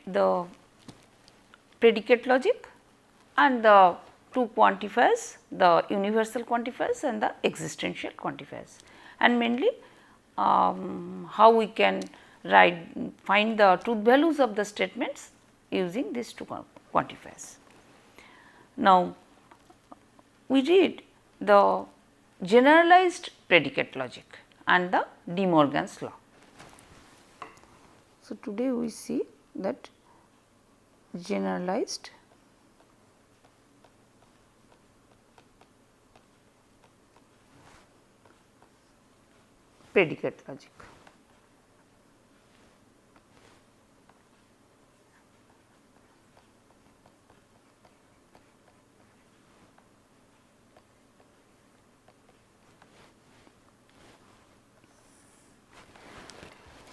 the predicate logic and the two quantifiers, the universal quantifiers and the existential quantifiers, and mainly how we can find the truth values of the statements using these two quantifiers. Now, we read the generalized predicate logic and the De Morgan's law. So, today we see that generalized predicate logic.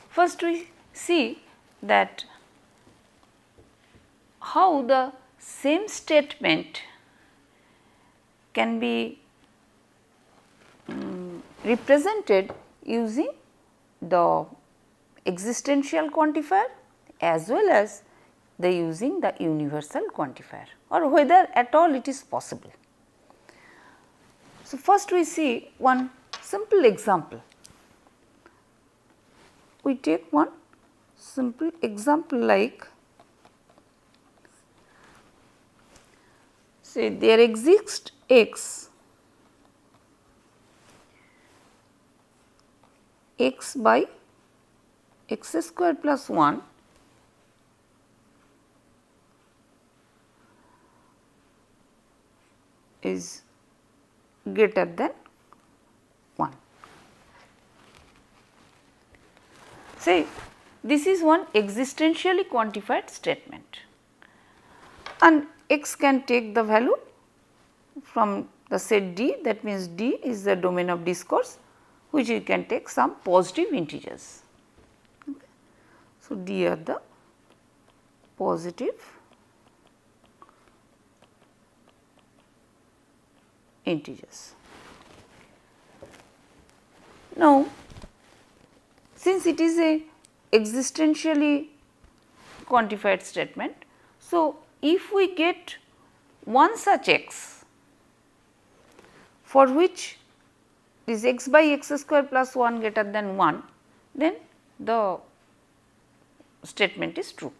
First we see that how the same statement can be represented using the existential quantifier as well as the using the universal quantifier, or whether at all it is possible. So, first we see one simple example. We take one simple example like, say there exists x by x square plus 1 is greater than 1. Say this is one existentially quantified statement, and x can take the value from the set D, that means D is the domain of discourse, which you can take some positive integers. Okay. So, D are the positive integers. Now, since it is a existentially quantified statement, so if we get one such x for which is x by x square plus 1 greater than 1, then the statement is true.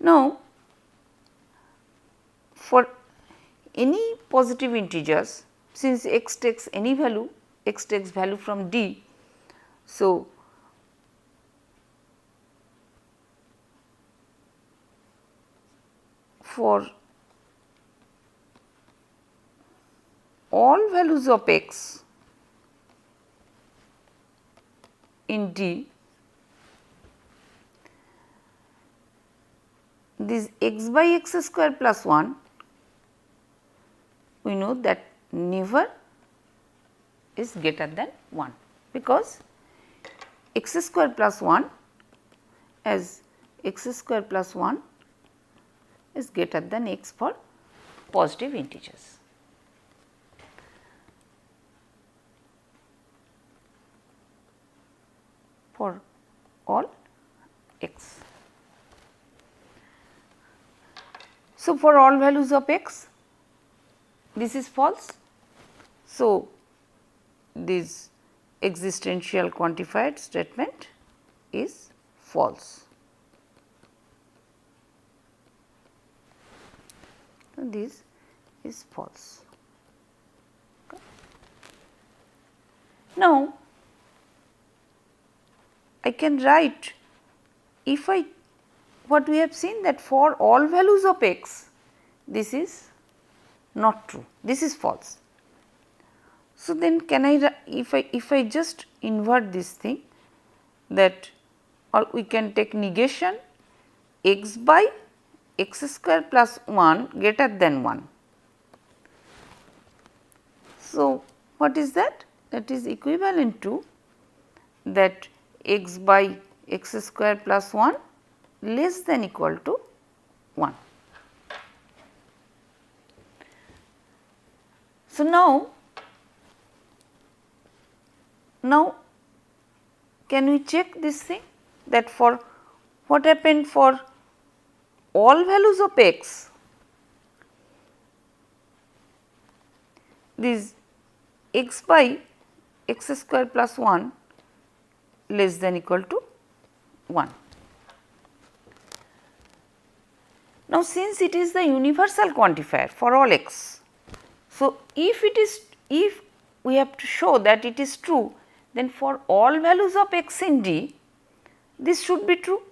Now, for any positive integers, since x takes any value, x takes value from D. So, for all values of x in D, this x by x square plus 1, we know that never is greater than 1, because x square plus 1 as x square plus 1 is greater than x for positive integers. For all x. So, for all values of x, this is false. So, this existential quantified statement is false. So, this is false. Okay. Now, I can write, if I, what we have seen that for all values of x, this is not true, this is false. So, then can I, if I just invert this thing, that, or we can take negation x by x square plus 1 greater than 1. So, what is that? That is equivalent to that x by x square plus 1 less than equal to 1. So, now can we check this thing, that for what happened for all values of x, this x by x square plus 1 less than equal to 1. Now, since it is the universal quantifier for all x, so if we have to show that it is true, then for all values of x in D, this should be true.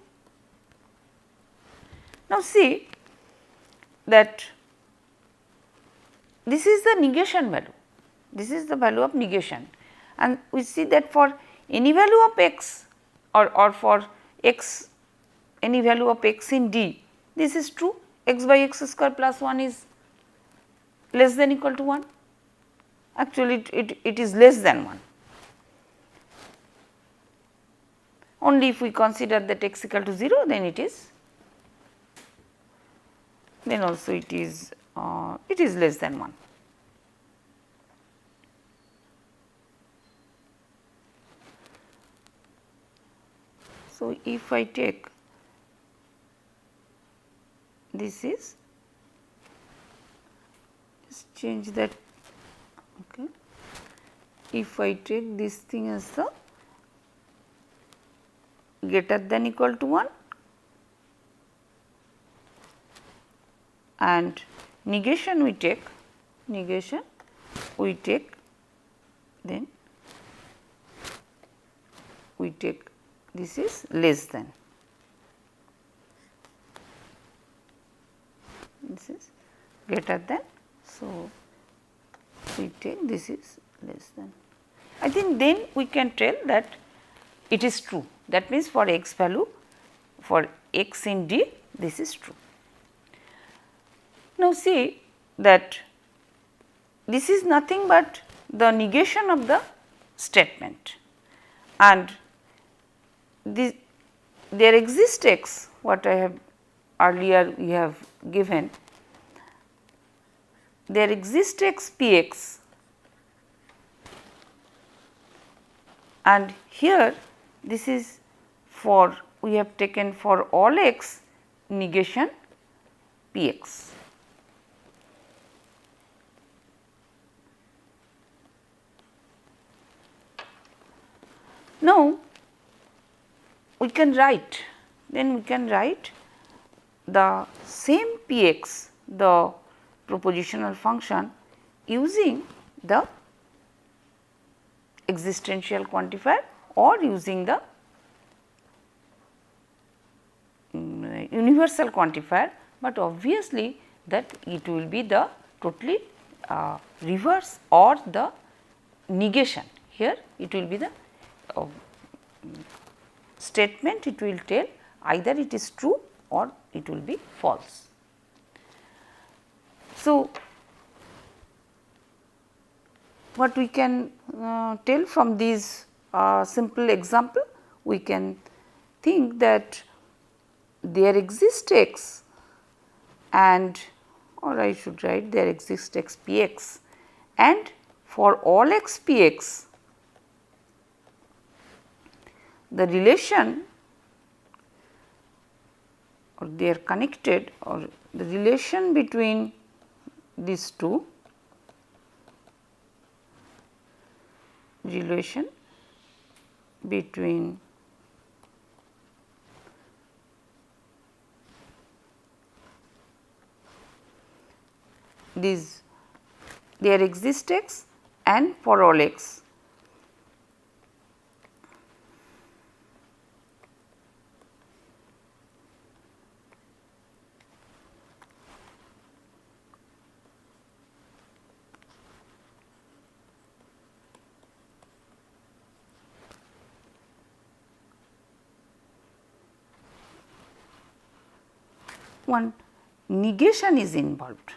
Now, see that this is the negation value, this is the value of negation, and we see that for any value of x or for x, any value of x in D, this is true, x by x square plus 1 is less than equal to 1, actually it is less than 1. Only if we consider that x equal to 0, then it is, then also it is less than 1. So, if I take this is, just change that, okay. If I take this thing as the greater than equal to 1 and negation we take, then we take this is less than, this is greater than, so we take this is less than. I think then we can tell that it is true, that means for x value, for x in D, this is true. Now, see that this is nothing but the negation of the statement, and there exists x, what I have earlier we have given, there exists x p x, and here this is for, we have taken for all x negation p x. Now, we can write, then we can write the same p x, the propositional function, using the existential quantifier or using the universal quantifier, but obviously that it will be the totally reverse or the negation. Here it will be the statement, it will tell either it is true or it will be false. So, what we can tell from these simple example, we can think that there exists x, and or I should write there exists x p x, and for all x p x, the relation or they are connected, or the relation between these two, relation between these, there exists x and for all x. One negation is involved.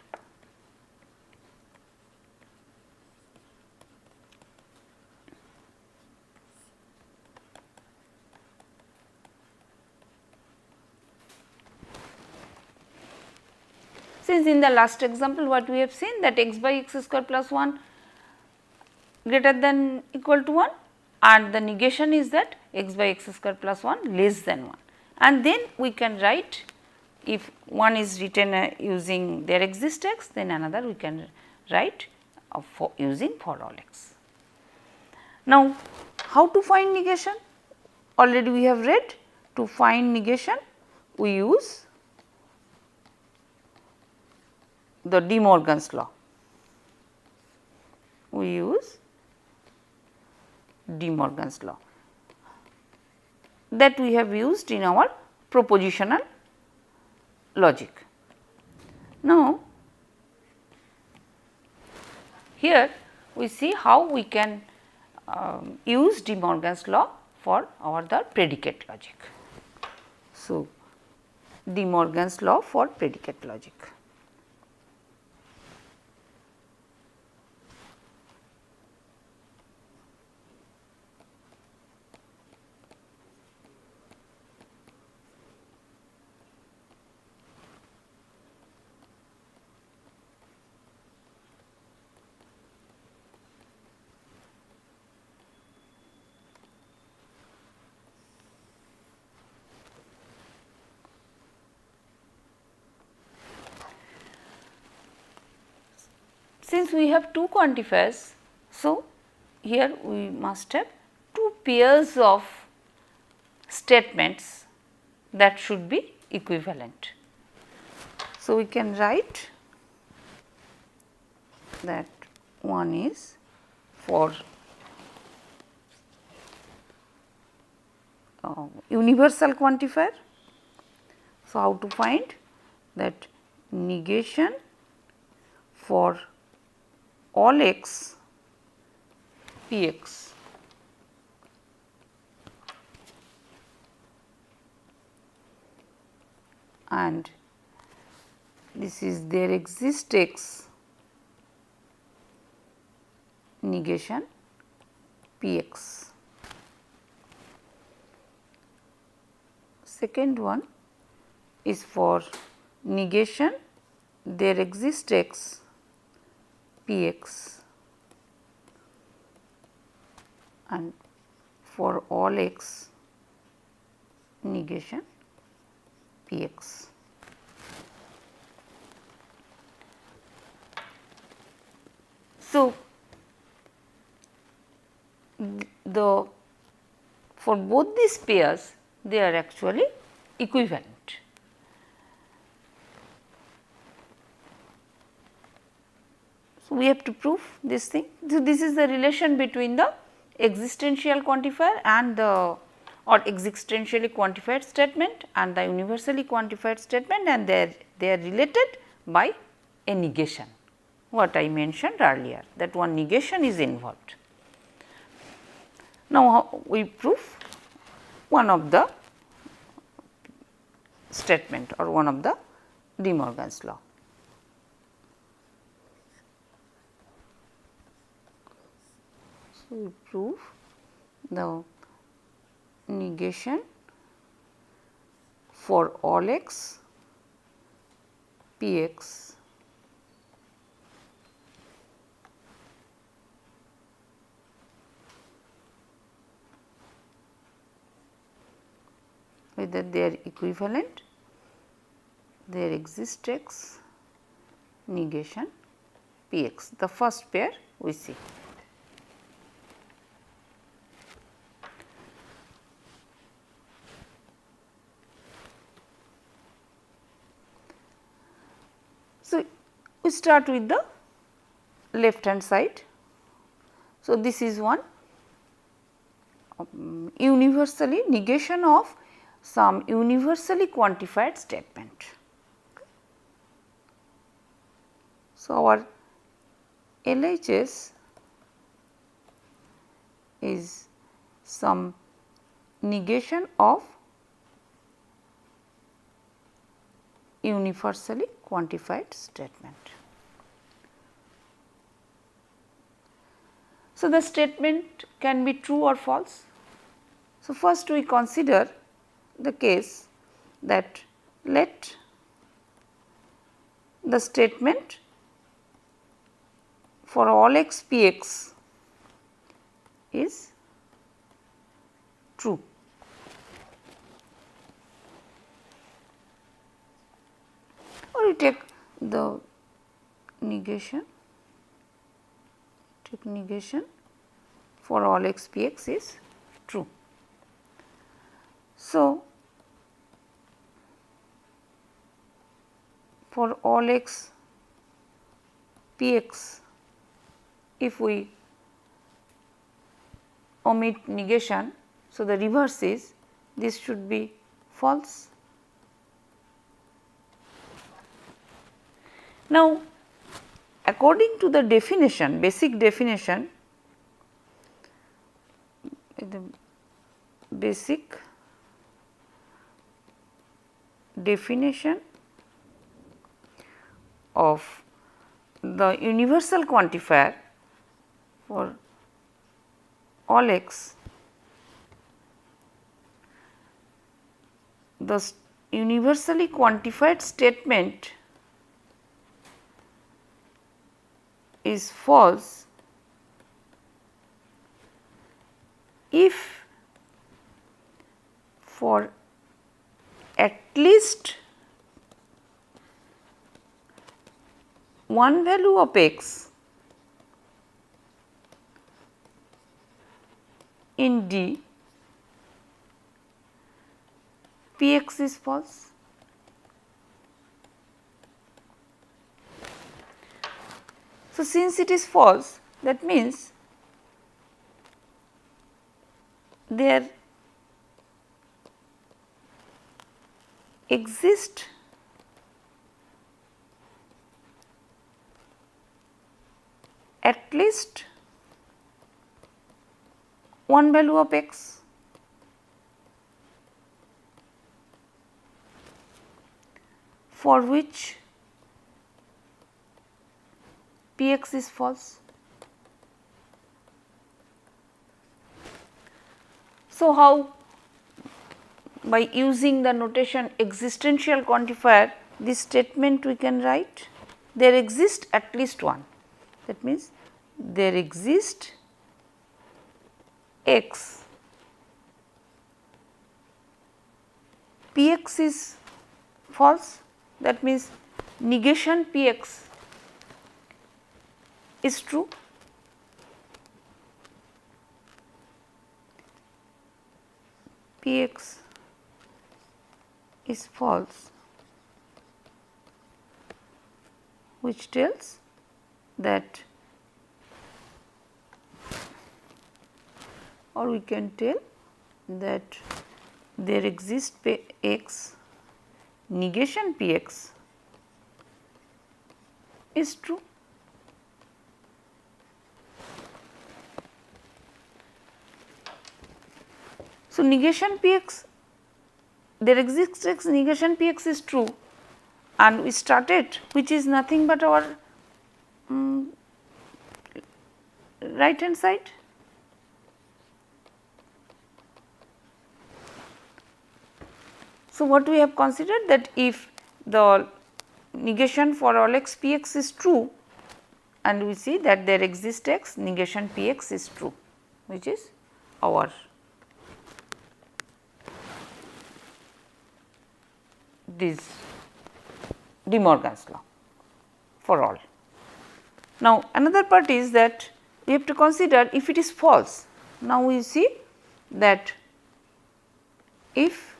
Since in the last example what we have seen that x by x square plus 1 greater than equal to 1, and the negation is that x by x square plus 1 less than 1, and then we can write, if one is written using there exists x, then another we can write for using for all x. Now, how to find negation? Already we have read, to find negation we use the De Morgan's law. We use De Morgan's law that we have used in our propositional logic. Now, here we see how we can use De Morgan's law for our the predicate logic. So, De Morgan's law for predicate logic. Since we have two quantifiers, so here we must have two pairs of statements that should be equivalent. So, we can write that one is for universal quantifier. So, how to find that negation for all x p x and this is there exists x negation p x. Second one is for negation there exists x p x and for all x negation p x. So, the for both these pairs they are actually equivalent. So, we have to prove this thing. So, this is the relation between the existential quantifier and the or existentially quantified statement and the universally quantified statement, and they are related by a negation, what I mentioned earlier, that one negation is involved. Now, we prove one of the statement or one of the De Morgan's law. So, we prove the negation for all x p x whether they are equivalent, there exists x negation p x, the first pair we see. So, we start with the left hand side. So, this is one universally negation of some universally quantified statement. So, our LHS is some negation of universally quantified statement. So, the statement can be true or false. So, first we consider the case that let the statement for all x p x is true. we take the negation, for all x p x is true. So, for all x p x, if we omit negation, so the reverse is this should be false. Now, according to the definition, basic definition, the basic definition of the universal quantifier for all x, the universally quantified statement is false if for at least one value of x in D, p x is false. So, since it is false, that means there exist at least one value of x for which p x is false. So, how? By using the notation existential quantifier, this statement we can write there exists at least one, that means there exist x, p x is false, that means negation p x is true. P x is false, which tells that, or we can tell that there exists p x, negation p x is true. So, negation p x, there exists x, negation p x is true, and we started, which is nothing but our right hand side. So, what we have considered, that if the negation for all x p x is true, and we see that there exists x, negation p x is true, which is our this De Morgan's law for all. Now, another part is that we have to consider if it is false. Now, we see that if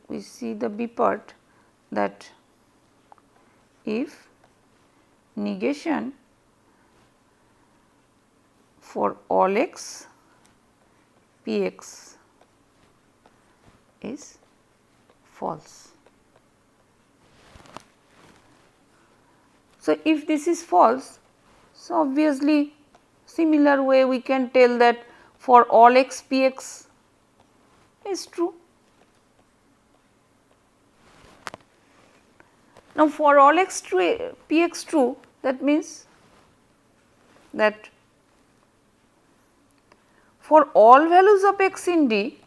we see the B part, that if negation for all x p x is false. So, if this is false, so obviously similar way we can tell that for all x p x is true. Now, for all x true, p x true, that means that for all values of x in D,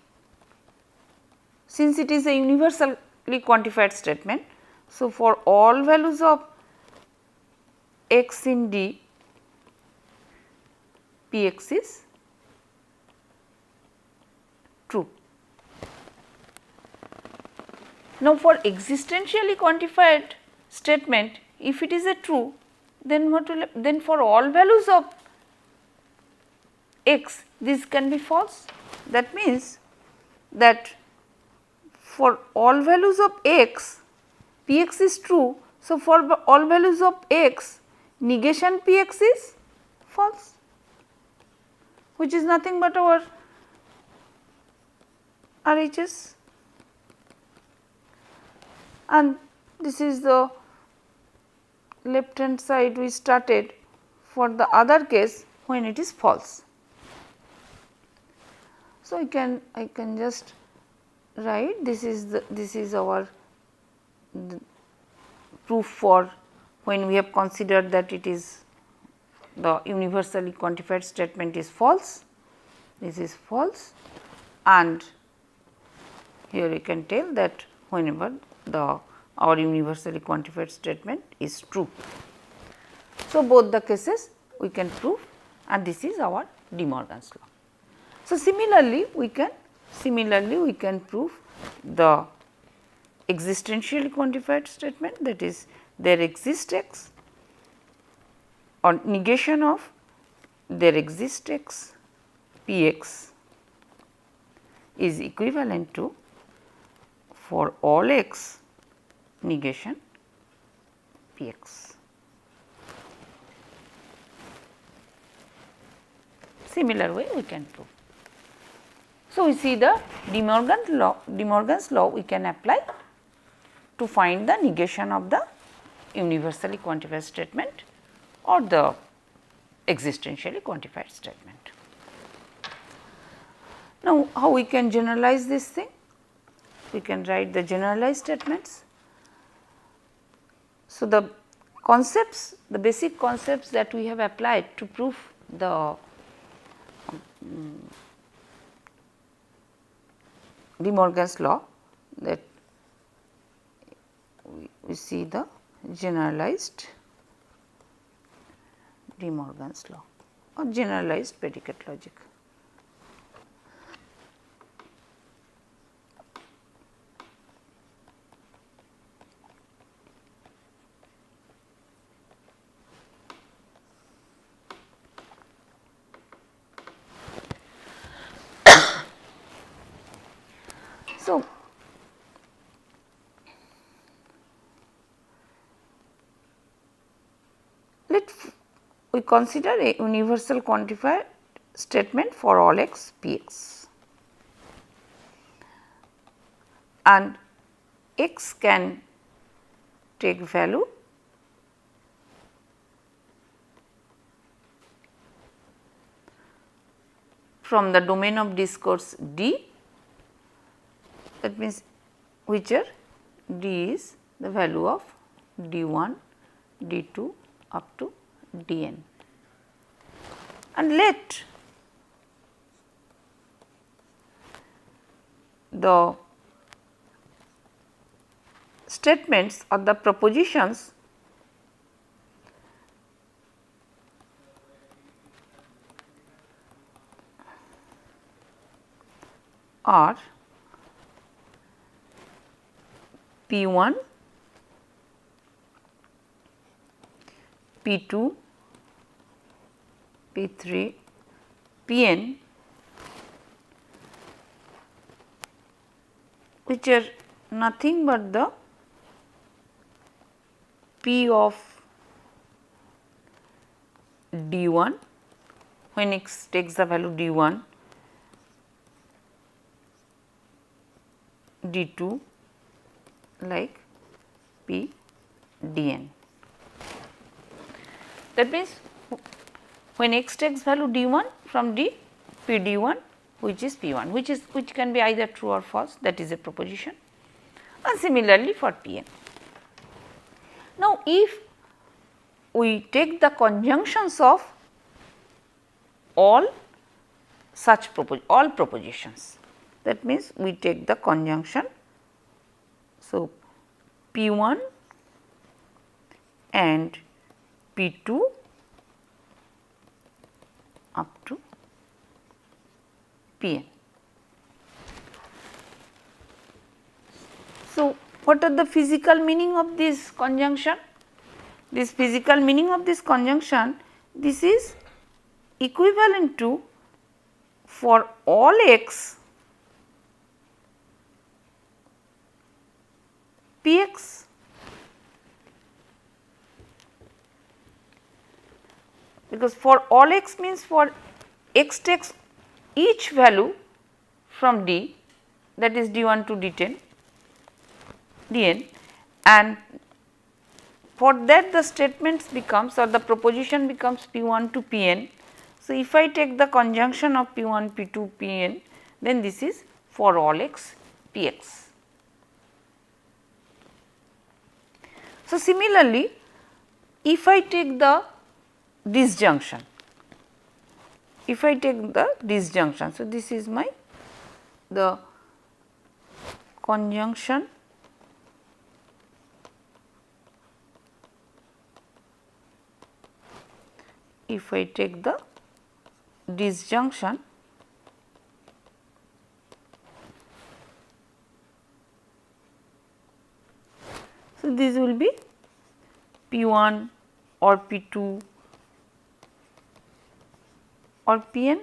since it is a universally quantified statement. So, for all values of x in D, p x is true. Now, for existentially quantified statement, if it is a true, then what will, then for all values of x, this can be false. That means that for all values of x, p x is true. So, for all values of x, negation p x is false, which is nothing but our RHS, and this is the left hand side we started for the other case when it is false. So, I can just write this is our proof for when we have considered that it is the universally quantified statement is false, this is false, and here you can tell that whenever our universally quantified statement is true. So, both the cases we can prove, and this is our De Morgan's law. So, similarly we can prove the existentially quantified statement, that is there exists x, or negation of there exists x p x is equivalent to for all x negation p x. Similar way we can prove. So, we see the De Morgan's law we can apply to find the negation of the universally quantified statement or the existentially quantified statement. Now, how we can generalize this thing? We can write the generalized statements. So, the concepts, the basic concepts that we have applied to prove the De Morgan's law, that we see the generalized De Morgan's law or generalized predicate logic. So, we consider a universal quantified statement for all x p x, and x can take value from the domain of discourse D, that means which D is the value of D1, D2 up to Dn, and let the statements or the propositions are P1, P2, P3, Pn, which are nothing but the P of D1 when x takes the value D1, D2 like P Dn. That means, when x takes value D1 from D, P D1 which is P1, which can be either true or false, that is a proposition, and similarly for Pn. Now, if we take the conjunctions of all such all propositions, that means we take the conjunction. So, P1 and P2 up to Pn. So, what are the physical meaning of this conjunction? This physical meaning of this conjunction, this is equivalent to for all x p x. Because for all x means for x takes each value from D, that is d1 to d10 dn, and for that the statements becomes or the proposition becomes p1 to pn. So, if I take the conjunction of p1 p2 pn, then this is for all x px. So, similarly, if I take the disjunction, so this is my the conjunction if I take the disjunction, so this will be P1 or P2 or Pn,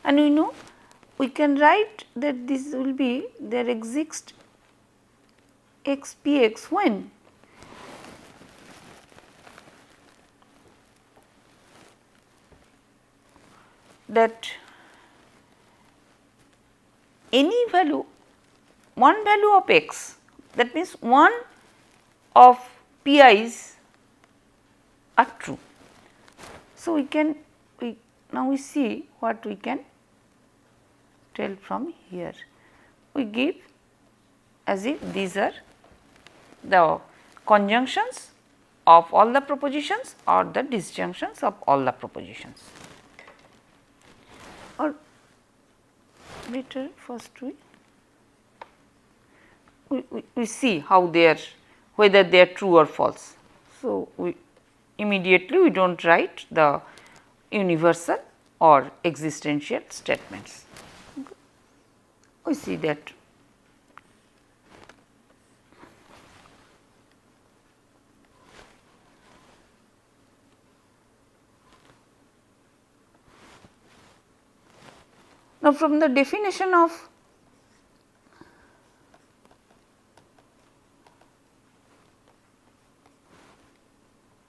and we know we can write that this will be there exists x px when that any value, one value of x, that means one of pi's are true. So, now we see what we can tell from here. We give as if these are the conjunctions of all the propositions or the disjunctions of all the propositions. Or later first we see how they are, whether they are true or false. So, we immediately we do not write the universal or existential statements. We see that. Now, from the definition of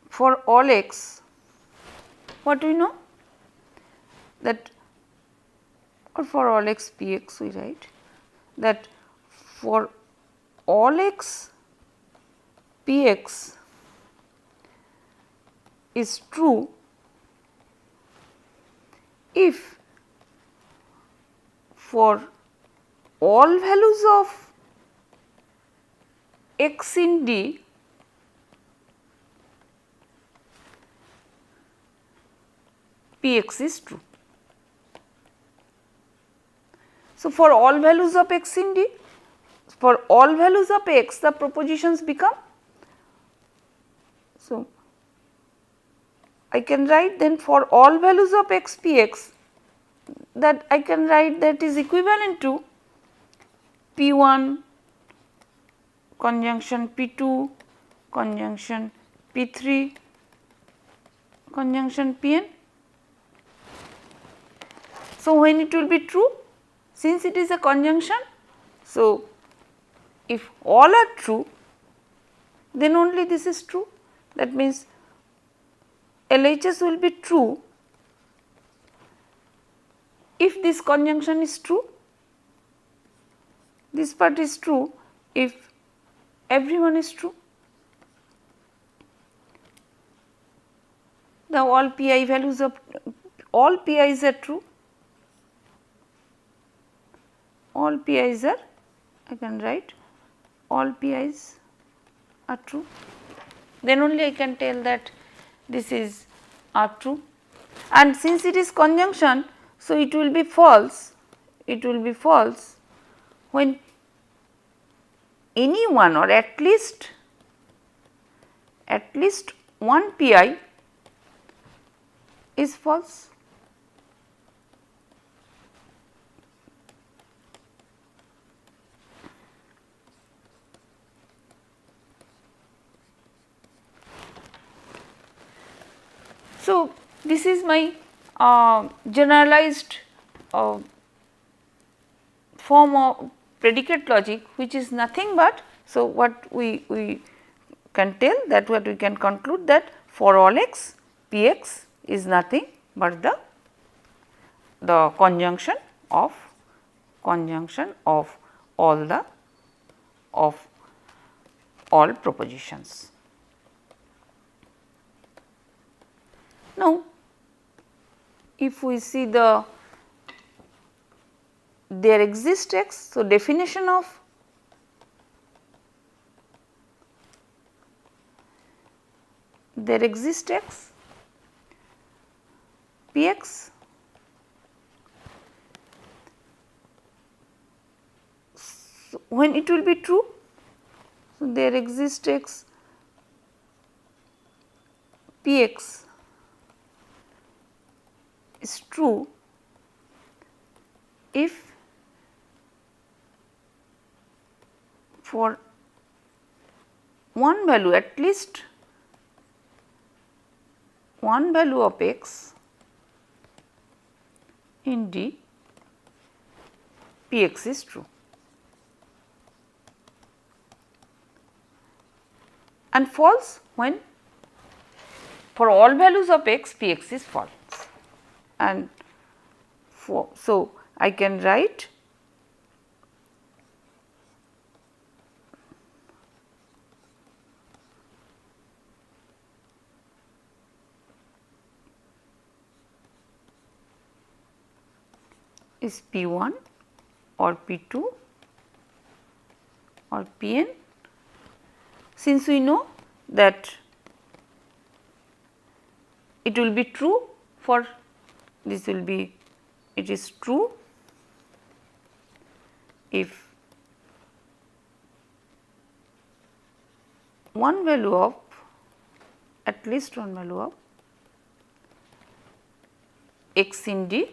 for all x, what we know that, or for all x p x we write that for all x p x is true if for all values of x in D p x is true. So, for all values of x in D, for all values of x the propositions become. So, I can write then for all values of x p x, that I can write that is equivalent to P1 conjunction P2 conjunction P3 conjunction Pn. So, when it will be true, since it is a conjunction, so if all are true, then only this is true. That means LHS will be true if this conjunction is true, this part is true if everyone is true. The all pi values of all pi's are true, all pi's are, I can write all pi's are true, then only I can tell that this is are true. And since it is conjunction, so it will be false, when any one or at least one pi is false. So, this is my generalized form of predicate logic, which is nothing but, so what we can tell, that what we can conclude, that for all x, p x is nothing but the conjunction of all propositions. Now, if we see there exists x, so definition of there exists x, p x, so when it will be true, so there exists x, p x is true if for one value, at least one value of x in D, p x is true, and false when for all values of x, p x is false. And so I can write is p 1 or p 2 or p n, since we know that it will be true for this will be, it is true if one value of, at least one value of x in D,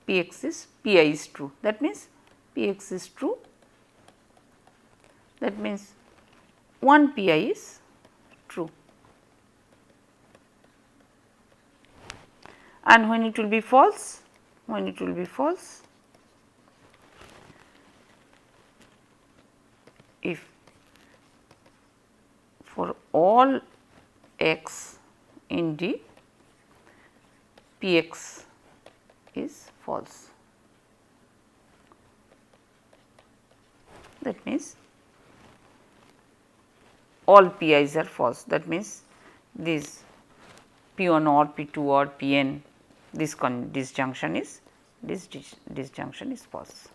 p x is, p I is true. That means p x is true, that means one p I is true. And when it will be false, if for all x in D, p x is false. That means all p i's are false. That means this p 1 or p 2 or p n, this disjunction is false.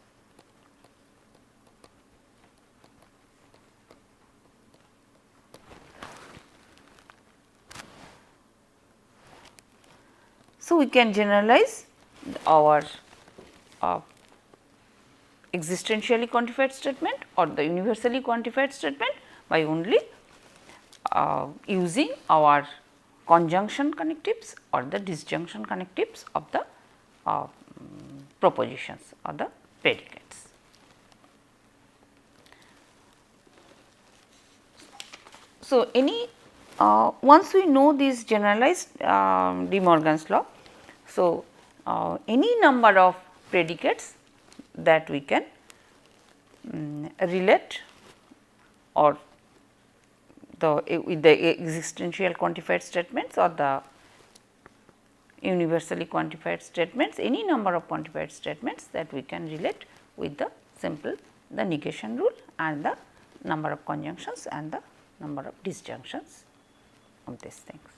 So, we can generalize our existentially quantified statement or the universally quantified statement by only using our conjunction connectives or the disjunction connectives of the propositions or the predicates. So, once we know this generalized De Morgan's law, so any number of predicates that we can relate or with the existential quantified statements or the universally quantified statements, any number of quantified statements that we can relate with the negation rule and the number of conjunctions and the number of disjunctions of these things.